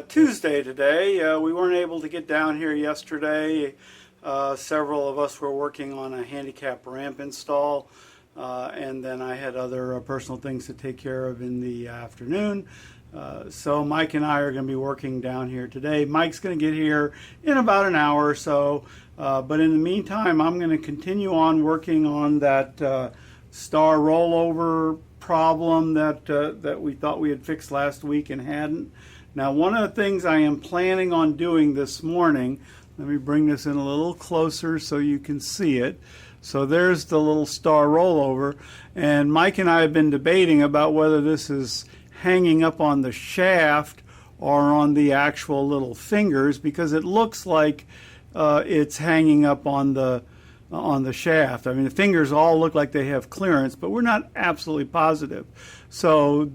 Tuesday today. We weren't able to get down here yesterday. Several of us were working on a handicap ramp install, and then I had other personal things to take care of in the afternoon. So Mike and I are going to be working down here today. Mike's going to get here in about an hour or so, but in the meantime I'm going to continue on working on that star rollover problem that we thought we had fixed last week and hadn't. Now, one of the things I am planning on doing this morning, let me bring this in a little closer so you can see it. So there's the little star rollover, and Mike and I have been debating about whether this is hanging up on the shaft or on the actual little fingers, because it looks like it's hanging up on the shaft. I mean, the fingers all look like they have clearance, but we're not absolutely positive. So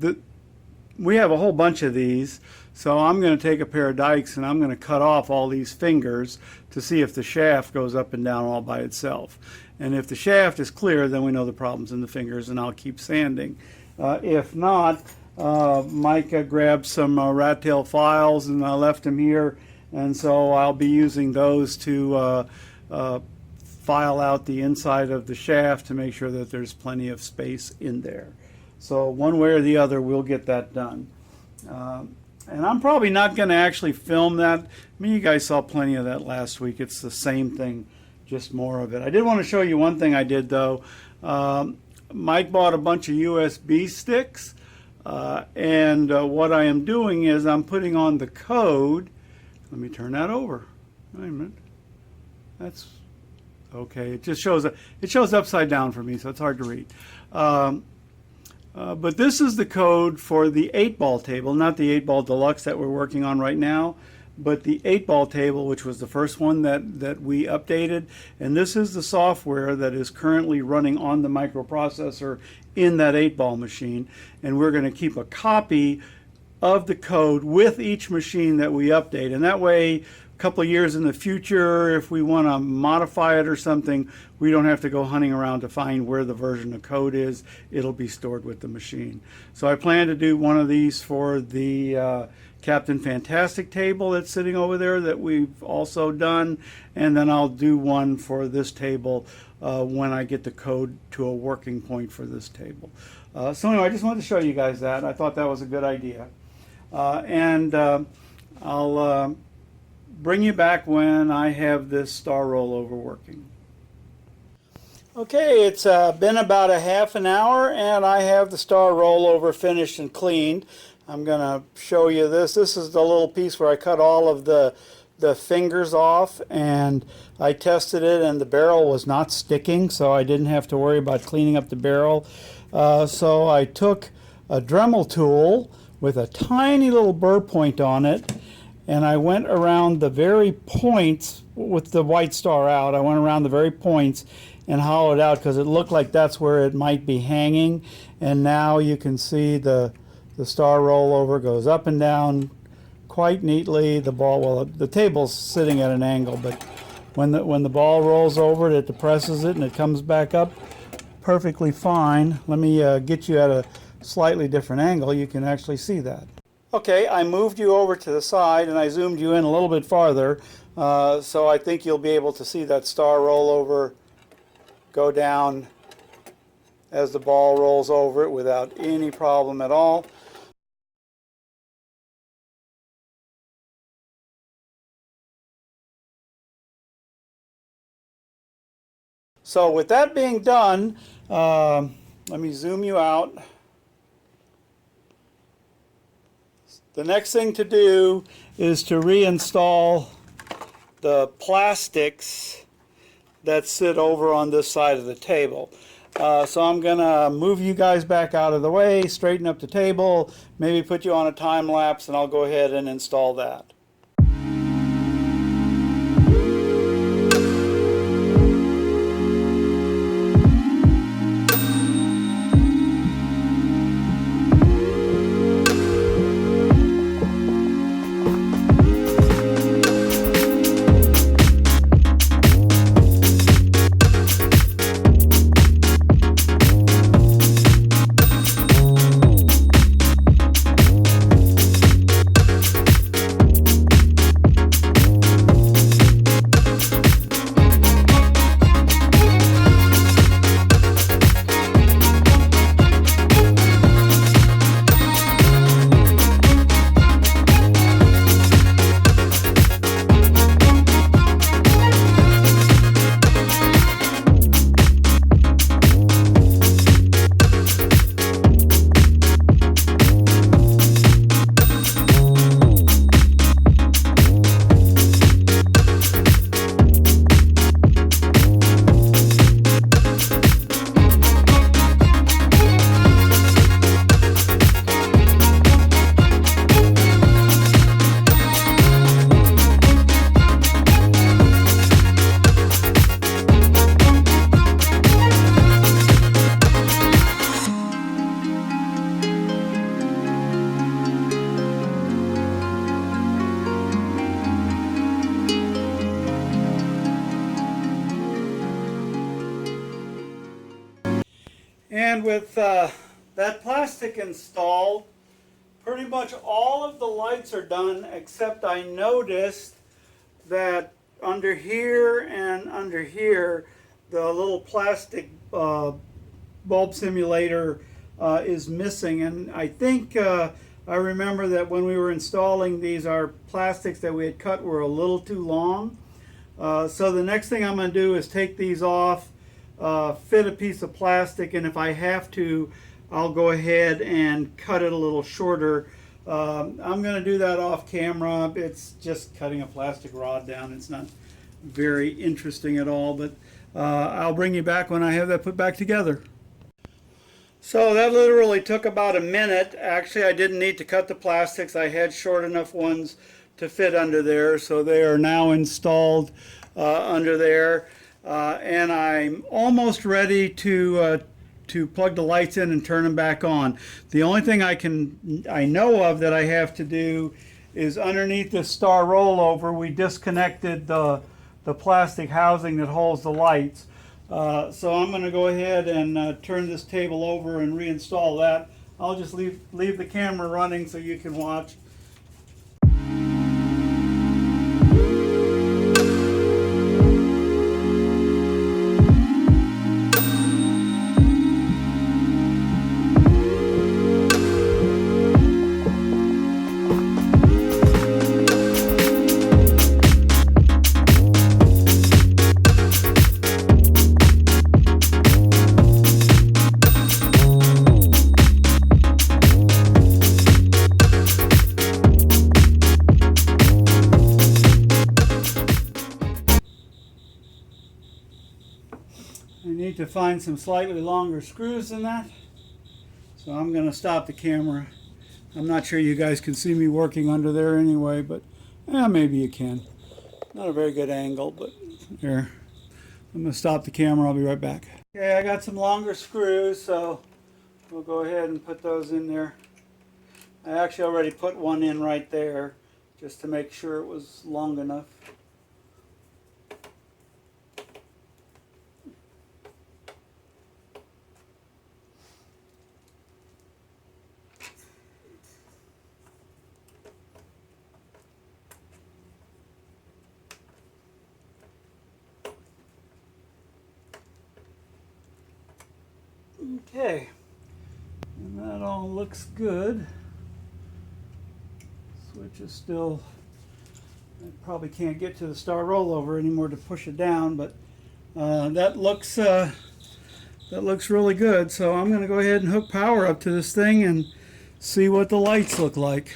we have a whole bunch of these. So I'm going to take a pair of dikes and I'm going to cut off all these fingers to see if the shaft goes up and down all by itself. And if the shaft is clear, then we know the problem's in the fingers, and I'll keep sanding. If not, Mike grabbed some rat tail files and I left them here, and so I'll be using those to file out the inside of the shaft to make sure that there's plenty of space in there. So one way or the other, we'll get that done. And I'm probably not going to actually film that. I mean, you guys saw plenty of that last week. It's the same thing, just more of it. I did want to show you one thing I did, though. Mike bought a bunch of USB sticks, and what I am doing is I'm putting on the code. Let me turn that over. Wait a minute. That's okay. It just shows upside down for me, so it's hard to read. But this is the code for the 8-ball table, not the 8-ball Deluxe that we're working on right now, but the 8-ball table, which was the first one that we updated. And this is the software that is currently running on the microprocessor in that 8-ball machine. And we're going to keep a copy of the code with each machine that we update. And that way, a couple of years in the future, if we want to modify it or something, we don't have to go hunting around to find where the version of code is. It'll be stored with the machine. So I plan to do one of these for the Captain Fantastic table that's sitting over there that we've also done, and then I'll do one for this table when I get the code to a working point for this table. So anyway, I just wanted to show you guys that. I thought that was a good idea. I'll bring you back when I have this star rollover working. Okay, it's been about a half an hour and I have the star rollover finished and cleaned. I'm going to show you this. This is the little piece where I cut all of the fingers off, and I tested it and the barrel was not sticking, so I didn't have to worry about cleaning up the barrel. So I took a Dremel tool with a tiny little burr point on it, and I went around the very points with the white star out. I went around the very points and hollowed out because it looked like that's where it might be hanging. And now you can see the star rollover goes up and down quite neatly. The ball, well, the table's sitting at an angle, but when the ball rolls over it depresses it and it comes back up perfectly fine. Let me get you at a slightly different angle. You can actually see that. Okay, I moved you over to the side and I zoomed you in a little bit farther, so I think you'll be able to see that star rollover go down as the ball rolls over it without any problem at all. So with that being done, let me zoom you out. The next thing to do is to reinstall the plastics that sit over on this side of the table. So I'm going to move you guys back out of the way, straighten up the table, maybe put you on a time lapse, and I'll go ahead and install that. And with that plastic installed, pretty much all of the lights are done, except I noticed that under here and under here, the little plastic bulb simulator is missing. And I think I remember that when we were installing these, our plastics that we had cut were a little too long. So the next thing I'm going to do is take these off, fit a piece of plastic, and if I have to, I'll go ahead and cut it a little shorter. I'm going to do that off camera. It's just cutting a plastic rod down. It's not very interesting at all, but I'll bring you back when I have that put back together. So that literally took about a minute. Actually, I didn't need to cut the plastics. I had short enough ones to fit under there, so they are now installed under there. And I'm almost ready to plug the lights in and turn them back on. The only thing I know of that I have to do is underneath this star rollover, we disconnected the plastic housing that holds the lights. So I'm going to go ahead and turn this table over and reinstall that. I'll just leave the camera running so you can watch. I need to find some slightly longer screws than that. So I'm going to stop the camera. I'm not sure you guys can see me working under there anyway, but maybe you can. Not a very good angle, but there. I'm going to stop the camera. I'll be right back. Okay, I got some longer screws, so we'll go ahead and put those in there. I actually already put one in right there just to make sure it was long enough. Okay, and that all looks good. Switch is still, I probably can't get to the star rollover anymore to push it down, but that looks really good. So I'm going to go ahead and hook power up to this thing and see what the lights look like.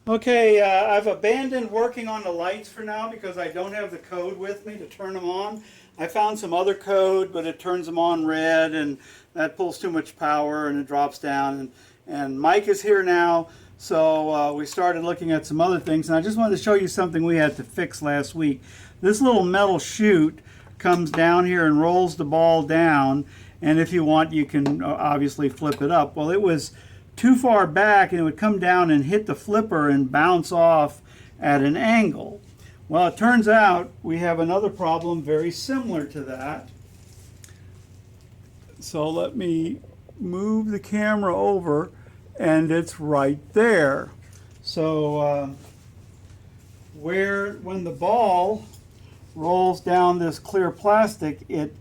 Okay, I've abandoned working on the lights for now because I don't have the code with me to turn them on. I found some other code, but it turns them on red, and that pulls too much power and it drops down. And Mike is here now, so we started looking at some other things. And I just wanted to show you something we had to fix last week. This little metal chute comes down here and rolls the ball down, and if you want, you can obviously flip it up. Well, it was too far back, and it would come down and hit the flipper and bounce off at an angle. Well, it turns out we have another problem very similar to that. So let me move the camera over, and it's right there. So when the ball rolls down this clear plastic, it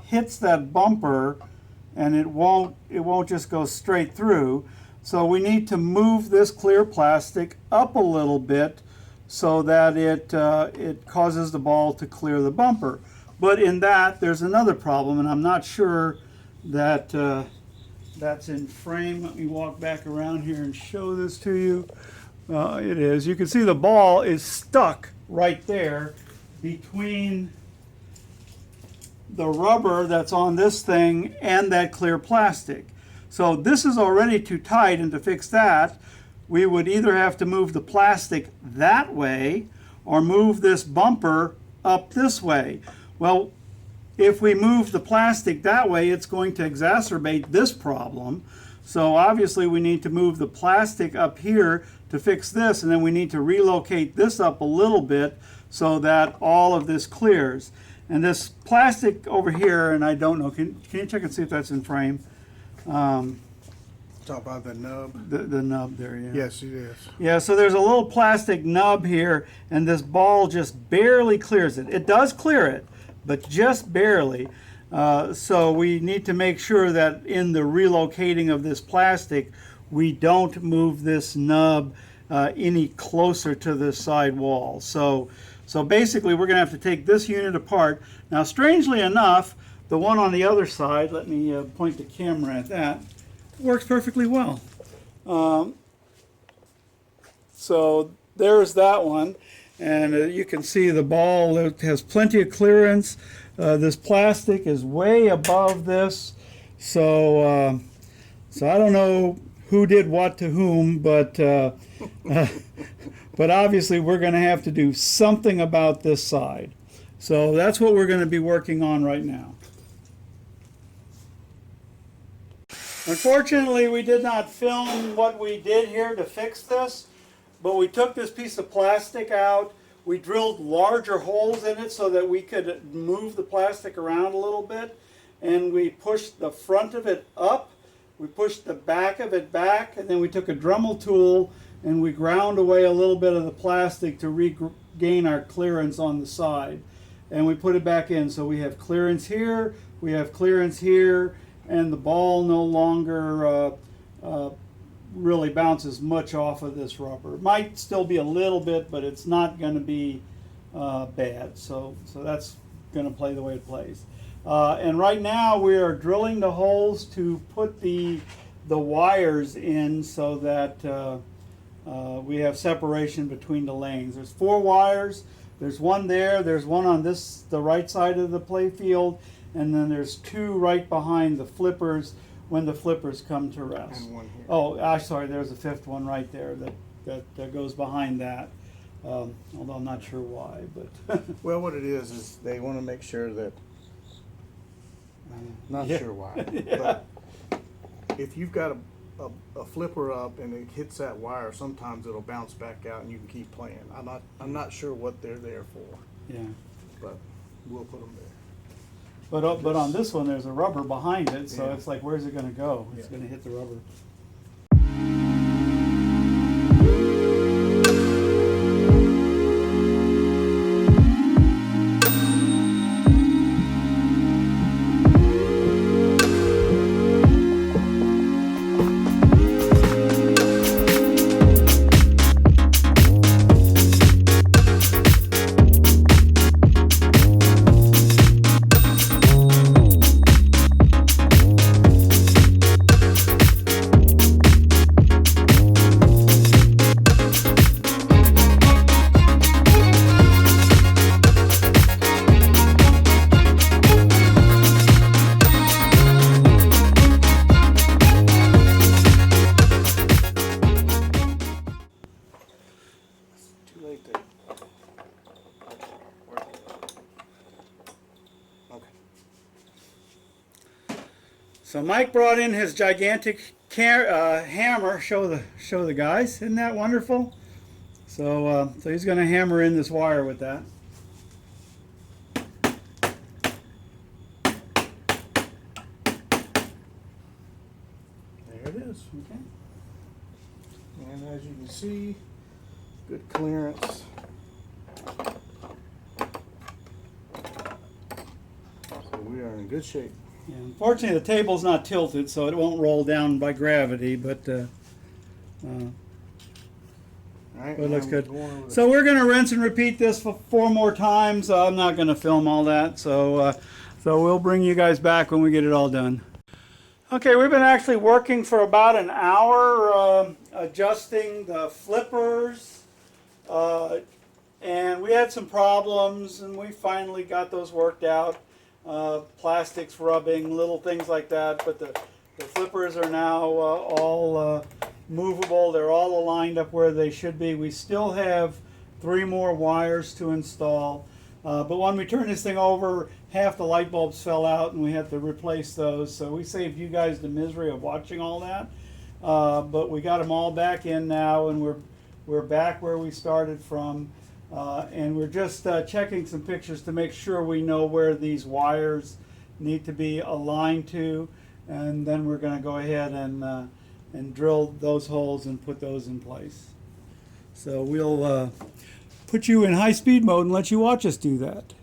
hits that bumper, and it won't just go straight through. So we need to move this clear plastic up a little bit so that it causes the ball to clear the bumper. But in that, there's another problem, and I'm not sure that that's in frame. Let me walk back around here and show this to you. It is. You can see the ball is stuck right there between the rubber that's on this thing and that clear plastic. So this is already too tight, and to fix that, we would either have to move the plastic that way or move this bumper up this way. Well, if we move the plastic that way, it's going to exacerbate this problem. So obviously we need to move the plastic up here to fix this, and then we need to relocate this up a little bit so that all of this clears. And this plastic over here, and I don't know, can you check and see if that's in frame? Talk about the nub. The nub there, yeah. Yes, it is. Yeah, so there's a little plastic nub here, and this ball just barely clears it. It does clear it, but just barely. So we need to make sure that in the relocating of this plastic, we don't move this nub any closer to this side wall. So basically, we're going to have to take this unit apart. Now, strangely enough, the one on the other side, let me point the camera at that, works perfectly well. So there's that one, and you can see the ball, it has plenty of clearance. This plastic is way above this, so I don't know who did what to whom, but but obviously we're going to have to do something about this side. So that's what we're going to be working on right now. Unfortunately, we did not film what we did here to fix this, but we took this piece of plastic out. We drilled larger holes in it so that we could move the plastic around a little bit, and we pushed the front of it up, we pushed the back of it back, and then we took a Dremel tool and we ground away a little bit of the plastic to regain our clearance on the side. And we put it back in, so we have clearance here, we have clearance here, and the ball no longer really bounces much off of this rubber. It might still be a little bit, but it's not going to be bad. So that's going to play the way it plays. And right now we are drilling the holes to put the wires in so that we have separation between the lanes. There's 4 wires. There's one there. There's one on the right side of the play field. And then there's 2 right behind the flippers when the flippers come to rest. And one here. Oh, sorry, there's a 5th one right there that goes behind that. Although I'm not sure why, but Well, what it is they want to make sure that, not Yeah. sure why, Yeah. but if you've got a flipper up and it hits that wire, sometimes it'll bounce back out and you can keep playing. I'm not sure what they're there for, yeah. but we'll put them there. But on this one, there's a rubber behind it, so Yeah. it's like, where's it going to go? It's Yeah. going to hit the rubber. Too late to. Okay. So Mike brought in his gigantic hammer. Show the guys. Isn't that wonderful? So he's going to hammer in this wire with that. There it is. Okay. And as you can see, good clearance. So we are in good shape. Yeah, unfortunately, the table's not tilted, so it won't roll down by gravity, but All right, it looks now good. we're going over the- So we're going to rinse and repeat this for 4 more times. I'm not going to film all that, so we'll bring you guys back when we get it all done. Okay, we've been actually working for about an hour adjusting the flippers, and we had some problems, and we finally got those worked out. Plastics rubbing, little things like that, but the flippers are now all movable. They're all aligned up where they should be. We still have 3 more wires to install, but when we turned this thing over, half the light bulbs fell out and we had to replace those, so we saved you guys the misery of watching all that. But we got them all back in now, and we're back where we started from. And we're just checking some pictures to make sure we know where these wires need to be aligned to, and then we're going to go ahead and drill those holes and put those in place. So we'll put you in high-speed mode and let you watch us do that.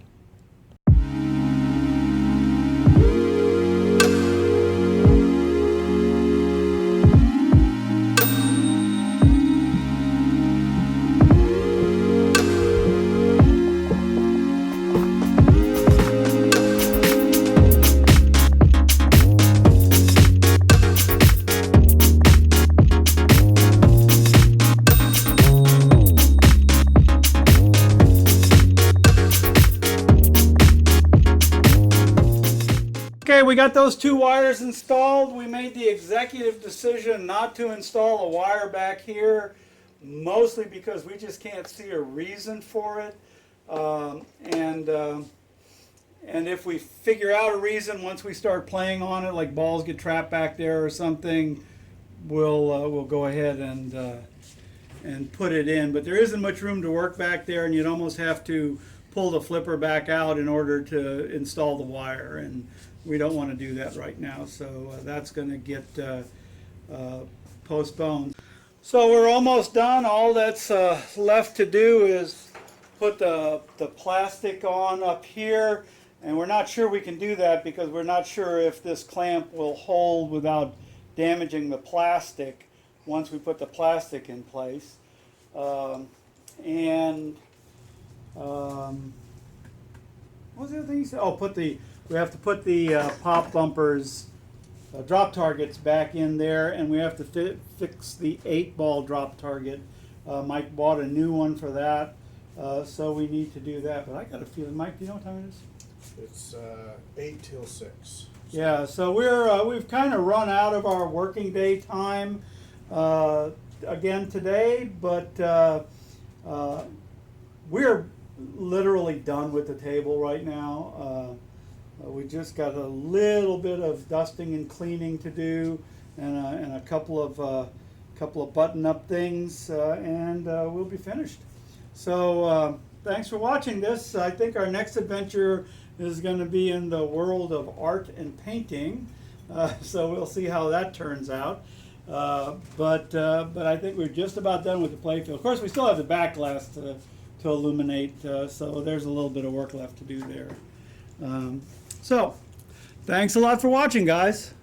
Okay, we got those two wires installed. We made the executive decision not to install a wire back here, mostly because we just can't see a reason for it. And if we figure out a reason once we start playing on it, like balls get trapped back there or something, we'll go ahead and put it in. But there isn't much room to work back there, and you'd almost have to pull the flipper back out in order to install the wire, and we don't want to do that right now, so that's going to get postponed. So we're almost done. All that's left to do is put the plastic on up here, and we're not sure we can do that because we're not sure if this clamp will hold without damaging the plastic once we put the plastic in place. What was the other thing you said? Oh, we have to put the pop bumpers, drop targets back in there, and we have to fix the 8-ball drop target. Mike bought a new one for that, so we need to do that. But I got a feeling, Mike, do you know what time it is? It's 8 till 6. Yeah, so we've kind of run out of our working day time again today, but we're literally done with the table right now. We just got a little bit of dusting and cleaning to do, and a couple of button-up things, and we'll be finished. So thanks for watching this. I think our next adventure is going to be in the world of art and painting. So we'll see how that turns out. But I think we're just about done with the playfield. Of course, we still have the back glass to illuminate, so there's a little bit of work left to do there. So, thanks a lot for watching, guys.